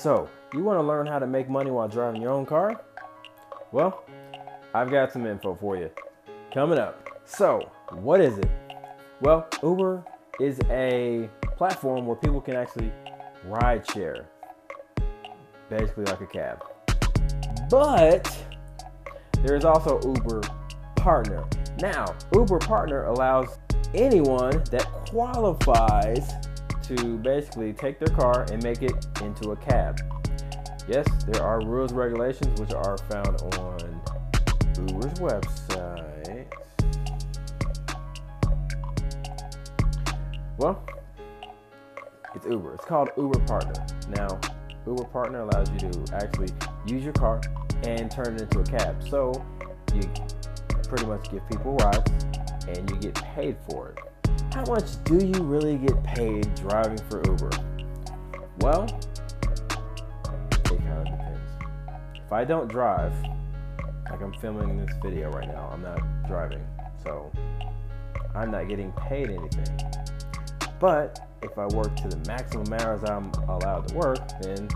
So, you want to learn how to make money while driving your own car? Well, I've got some info for you coming up. So, what is it? Well, Uber is a platform where people can actually ride share, basically like a cab. But there is also Uber Partner. Now, Uber Partner allows anyone that qualifies to basically take their car and make it into a cab. Yes, there are rules and regulations which are found on Uber's website. Well, it's Uber. It's called Uber Partner. Now, Uber Partner allows you to actually use your car and turn it into a cab. So you pretty much give people rides and you get paid for it. How much do you really get paid driving for Uber? Well, it kind of depends. If I don't drive, like I'm filming this video right now, I'm not driving, so I'm not getting paid anything. But if I work to the maximum hours I'm allowed to work, then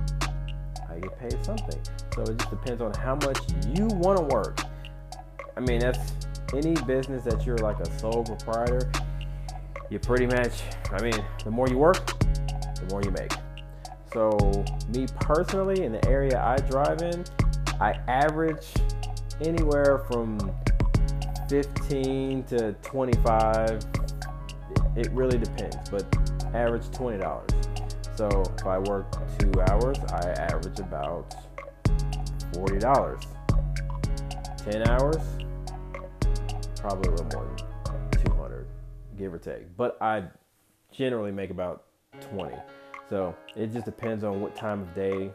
I get paid something. So it just depends on how much you want to work. I mean, that's any business that you're like a sole proprietor, you pretty much, the more you work, the more you make. So me personally, in the area I drive in, I average anywhere from 15 to 25. It really depends, but average $20. So if I work 2 hours, I average about $40. 10 hours, probably a little more than 200, give or take. But I generally make about 20. So it just depends on what time of day.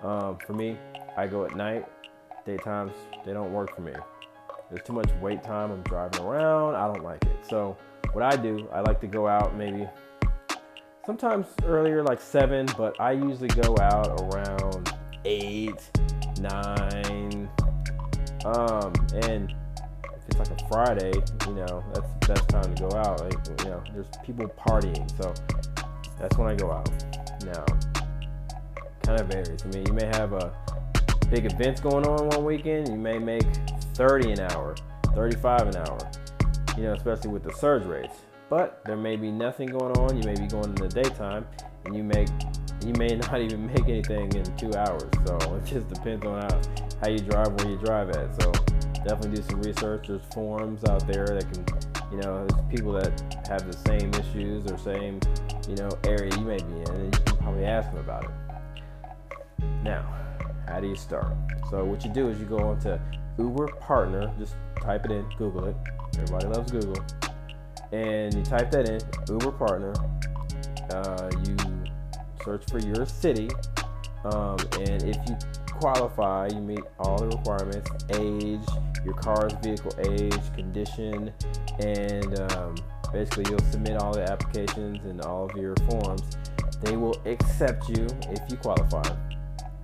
For me, I go at night. Daytimes, they don't work for me. There's too much wait time. I'm driving around. I don't like it. So what I do, I like to go out maybe sometimes earlier, like 7, but I usually go out around 8, 9. And if it's like a Friday, that's the best time to go out. Like, there's people partying, so that's when I go out. Now, kind of varies. You may have big events going on one weekend. You may make 30 an hour, 35 an hour, especially with the surge rates. But there may be nothing going on. You may be going in the daytime, and you may not even make anything in 2 hours. So it just depends on how you drive, where you drive at. So definitely do some research. There's forums out there that can, there's people that have the same issues or same, area you may be in, and you can probably ask them about it. Now, how do you start? So what you do is you go on to Uber Partner, just type it in, Google it. Everybody loves Google. And you type that in, Uber Partner. You search for your city. And if you qualify, you meet all the requirements, age, your car's vehicle age, condition, and basically you'll submit all the applications and all of your forms. They will accept you if you qualify.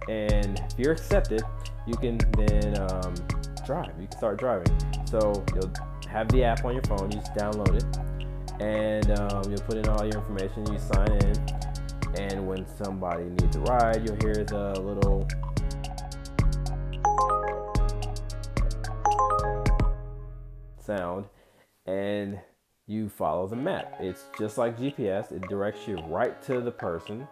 And if you're accepted, you can then drive. You can start driving. So you'll have the app on your phone. You just download it, and you'll put in all your information. You sign in, and when somebody needs a ride, you'll hear the little sound, and you follow the map. It's just like GPS. It directs you right to the person,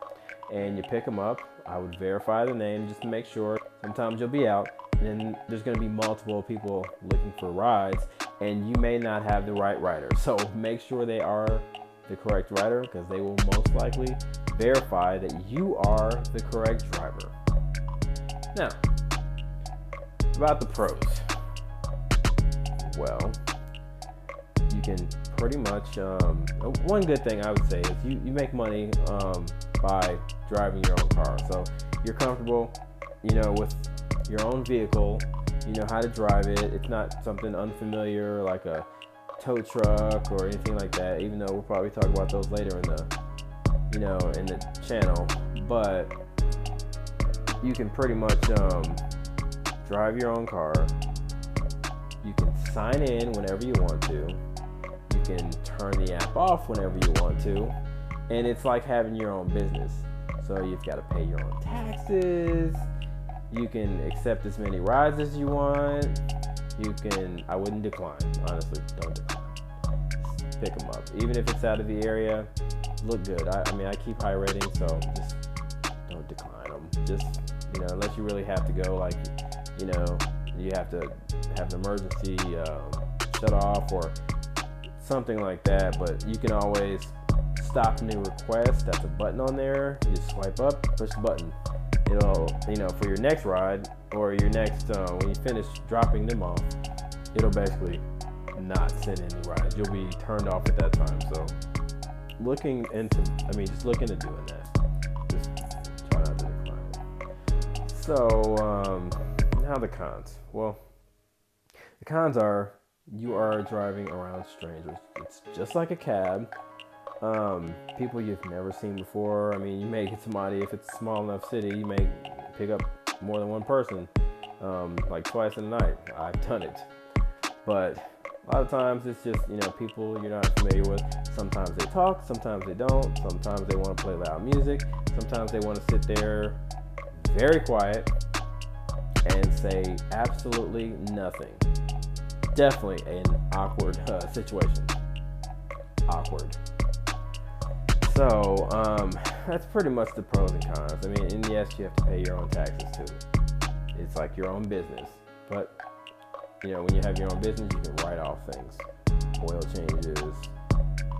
and you pick them up. I would verify the name just to make sure. Sometimes you'll be out, and then there's going to be multiple people looking for rides, and you may not have the right rider. So make sure they are the correct rider, because they will most likely verify that you are the correct driver. Now, about the pros. Well, you can pretty much, one good thing I would say is you make money by driving your own car. So you're comfortable, with your own vehicle. You know how to drive it. It's not something unfamiliar like a tow truck or anything like that, even though we'll probably talk about those later in the channel. But you can pretty much drive your own car. You can sign in whenever you want to. You can turn the app off whenever you want to. And it's like having your own business. So you've got to pay your own taxes. You can accept as many rides as you want. I wouldn't decline. Honestly, don't decline. Just pick them up. Even if it's out of the area, look good. I mean, I keep high ratings, so just don't decline them. Just, unless you really have to go, like, you have to have an emergency shut off or something like that. But you can always stop new request. That's a button on there. You just swipe up, push the button. It'll, for your next ride or your next, when you finish dropping them off, it'll basically not send any rides. You'll be turned off at that time. So just look into doing that. Just try not to decline. So, now the cons. Well, the cons are you are driving around strangers. It's just like a cab. People you've never seen before. I mean, you may get somebody, if it's a small enough city, you may pick up more than one person, like twice in a night. I've done it. But a lot of times it's just, people you're not familiar with. Sometimes they talk, sometimes they don't. Sometimes they want to play loud music. Sometimes they want to sit there very quiet and say absolutely nothing. Definitely an awkward situation. Awkward. So, that's pretty much the pros and cons. I mean, and yes, you have to pay your own taxes too. It's like your own business. But, when you have your own business, you can write off things. Oil changes,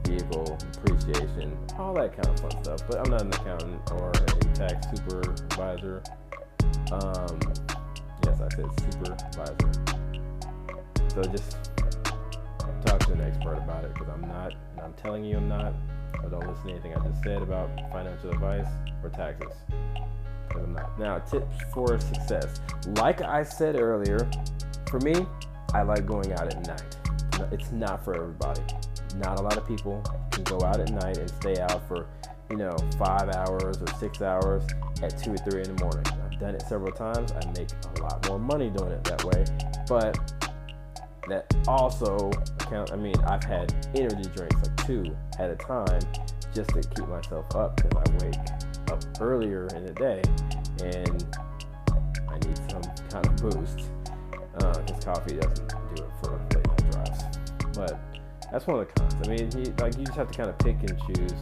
vehicle depreciation, all that kind of fun stuff. But I'm not an accountant or a tax supervisor. Yes, I said supervisor. So just talk to an expert about it, because I'm not, and I'm telling you I'm not. So don't listen to anything I just said about financial advice or taxes, because I'm not. Now, tips for success. Like I said earlier, for me, I like going out at night. It's not for everybody. Not a lot of people can go out at night and stay out for, 5 hours or 6 hours at 2 or 3 in the morning. I've done it several times. I make a lot more money doing it that way. But that also counts. I mean, I've had energy drinks, like 2 at a time, just to keep myself up, because I wake up earlier in the day and I need some kind of boost, because coffee doesn't do it for late night drives. But that's one of the cons. I mean, you just have to kind of pick and choose.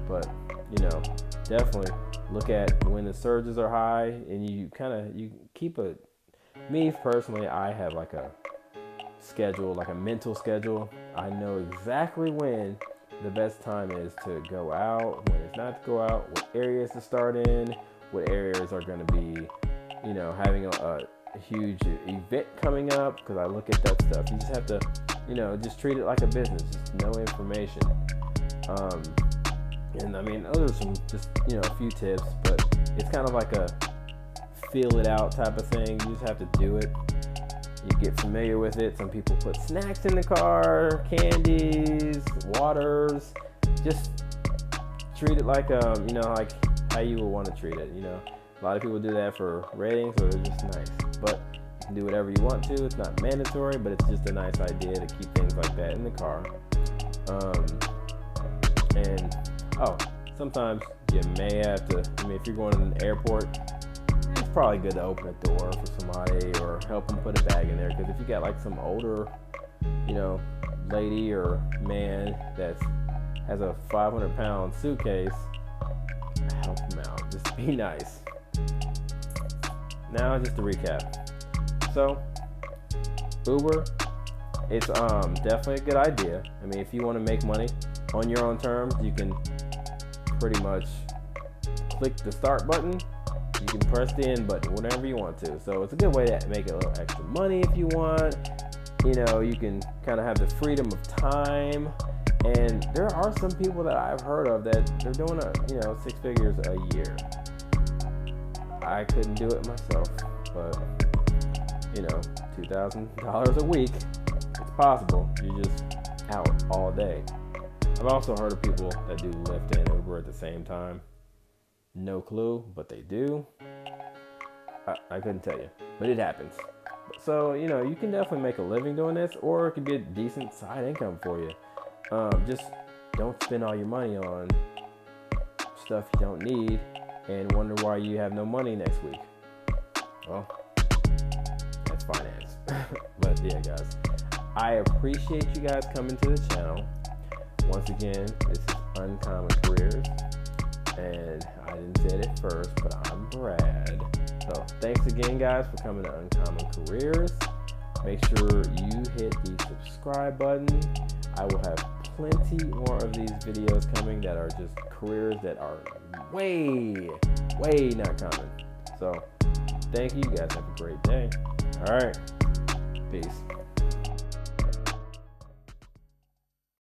But definitely look at when the surges are high, and you keep me personally, I have like a schedule, like a mental schedule. I know exactly when the best time is to go out, when it's not to go out, what areas to start in, what areas are going to be, having a huge event coming up, because I look at that stuff. You just have to, just treat it like a business, just know information. And I mean, those are some just, a few tips, but it's kind of like a feel it out type of thing. You just have to do it. You get familiar with it. Some people put snacks in the car, candies, waters. Just treat it like, like how you would want to treat it. A lot of people do that for ratings, or they're just nice. But you can do whatever you want to. It's not mandatory, but it's just a nice idea to keep things like that in the car. Sometimes you may have to, if you're going to an airport, it's probably good to open a door for somebody or help them put a bag in there. Because if you got like some older, lady or man that has a 500-pound suitcase, help them out. Just be nice. Now, just to recap. So, Uber, it's definitely a good idea. I mean, if you want to make money on your own terms, you can pretty much click the start button. You can press the end button whenever you want to. So it's a good way to make a little extra money if you want. You can kind of have the freedom of time. And there are some people that I've heard of that they're doing 6 figures a year. I couldn't do it myself, but $2,000 a week, it's possible. You're just out all day. I've also heard of people that do Lyft and Uber at the same time. No clue, but they do. I couldn't tell you, but it happens. So, you can definitely make a living doing this, or it could be a decent side income for you. Just don't spend all your money on stuff you don't need and wonder why you have no money next week. Well, that's finance. But yeah, guys, I appreciate you guys coming to the channel. Once again, this is Uncommon Careers, and I didn't say it at first, but I'm Brad. So thanks again, guys, for coming to Uncommon Careers. Make sure you hit the subscribe button. I will have plenty more of these videos coming that are just careers that are way not common. So thank you guys. Have a great day. All right. Peace.